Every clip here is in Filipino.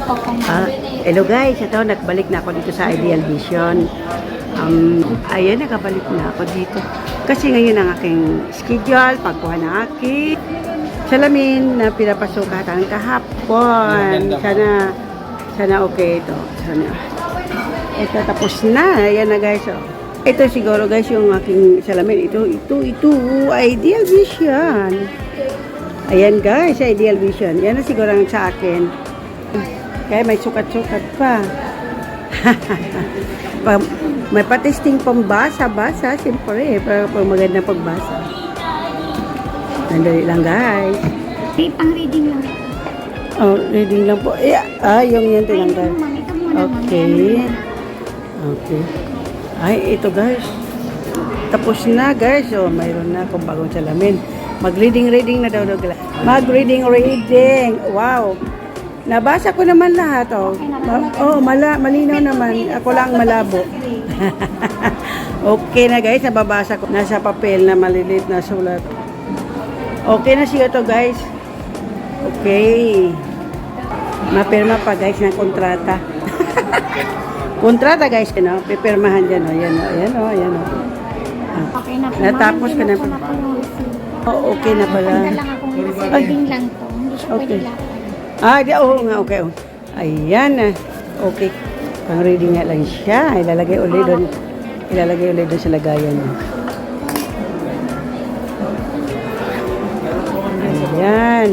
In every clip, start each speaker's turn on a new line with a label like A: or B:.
A: Opo,
B: Ah, hello guys, ito nagbalik na ako dito sa Ideal Vision. Ayan, nakabalik na ako dito. Kasi ngayon ang aking schedule, pagkuha ng aking salamin na pinapasukatan kahapon. Sana okay ito. Sana. Ito tapos na. Ayan na guys. Oh. Ito siguro guys yung aking salamin. Ito, Ideal Vision. Ayan guys, Ideal Vision. Yan na siguro ang sa akin. Kaya may sukat-sukat pa. May patesting pambasa-basa. Siyempre, para maganda pagbasa. Nandali lang guys.
A: Pang reading lang.
B: Oh, reading lang po. Yung yan tinanggal. Okay. Okay. Ay, ito guys. Tapos na guys. Oh, mayroon na akong bagong salamin. Mag-reading na daw. Mag-reading. Wow. Nabasa ko naman lahat, oh. Malinaw naman. Ako lang malabo. Okay na guys, nababasa ko. Nasa papel na maliliit na sulat. Okay na siya to guys. Okay. Mapirma pa guys ng kontrata. Kontrata guys, no? Pipirmahan dyan, oh. Ayan, oh.
A: Okay na po.
B: Natapos ka na pa. Oh, okay na pala.
A: Hindi lang akong reading lang to. Hindi siya
B: Okay.
A: pwede lahat.
B: Oo nga, okay. Oh. Ayan na. Okay. Pang reading nga lang siya. Ilalagay ulit doon sa lagayan. Ayan.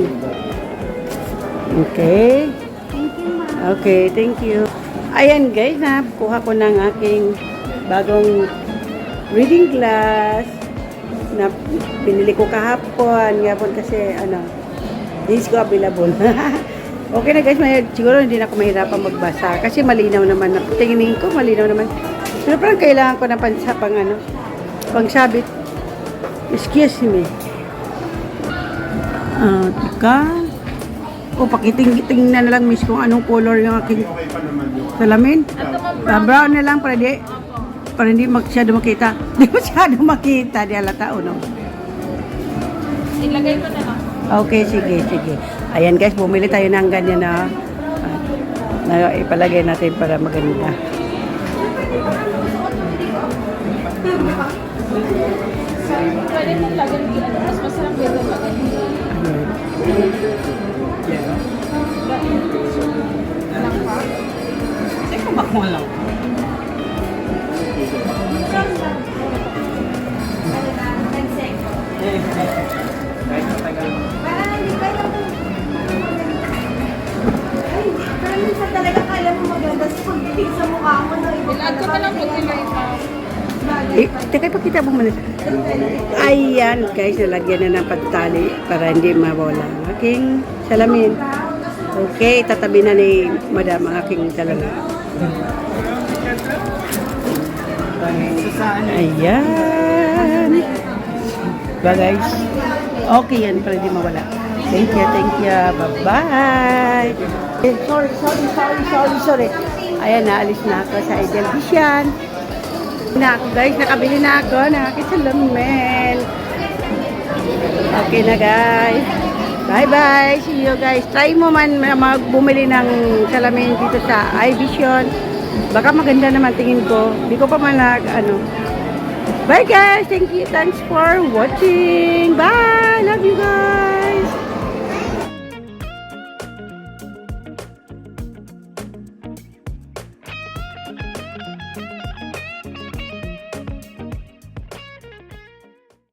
B: Okay.
A: Thank you, ma'am.
B: Okay, thank you. Ayan guys, nakuha ko ng aking bagong reading glass na pinili ko kahapon. Kasi this ko available. Okay na guys, siguro hindi na ako mahirapan magbasa kasi malinaw naman. Tingin ko malinaw naman. Pero parang kailangan ko na pangsabit. Excuse me. Tika. Pakiting na lang miss kung anong color yung aking salamin. Brown na lang para hindi masyado makita. Di masyado makita. Di halata no?
A: Ilagay ko na lang.
B: Okay, sige. Ayan guys, bumili tayo ng ganyan na ipalagay natin para maganda.
A: Pwede mong lagyan dito. Mas masarap dito maganda.
C: Teka, bakmo lang.
D: Talaga kaya mo maganda sa pagdating sa mukha mo.
A: Ilag ko na lang pag nilagay pa.
B: Teka, pakita mo muna. Ayan guys, nalagyan na ng pagtali para hindi mawala ang aking salamin. Okay, tatabi na ni madam ang aking salamin. Ayan. Ba guys? Okay yan para hindi mawala. Thank you. Bye-bye. Sorry. Ayan, naalis na ako sa Ideal Vision. Guys, nakabili na ako ng aking salamin. Okay na guys. Bye-bye. See you guys. Try mo man magbumili ng salamin dito sa iVision. Baka maganda naman tingin ko. Hindi ko pa man Bye guys. Thank you. Thanks for watching. Bye. Love you guys.